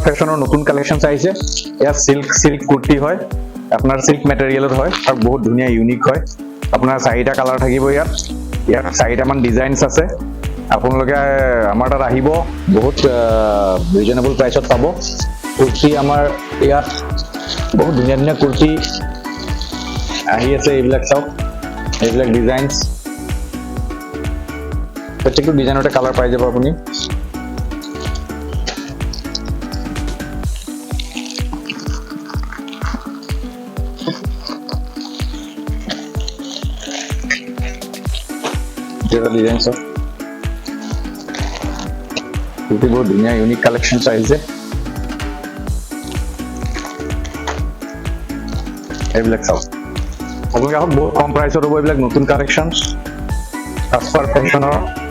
ফ্যাশনৰ নতুন কালেকশনস আহিছে এয়া সিল্ক কুৰ্তি হয় আপোনাৰ সিল্ক মেটেৰিয়েলৰ হয় আৰু বহুত ধুনীয়া ইউনিক হয় আপোনাৰ চাৰিটা কালাৰ থাকিব ইয়াত চাৰিটা মান ডিজাইনস আছে আপোনালোকে আমাৰ তাত আহিব বহুত ৰিজনেবল প্ৰাইসত পাব কুৰ্তি আমাৰ ইয়াত বহুত ধুনীয়া ধুনীয়া কুৰ্তি আহি আছে এইবিলাক সব এইবিলাক ডিজাইনস প্ৰত্যেকটো ডিজাইনতে কালাৰ পাই যাব আপুনি ডিজাইনস কুৰ্তি বহুত ধুনীয়া ইউনিক কালেকশনস আহিছে এইবিলাক সব আপোনালোকে বহুত কম প্ৰাইসত হ'ব এইবিলাক নতুন কালেকশনস SAAJ PAR ফ্যাশনৰ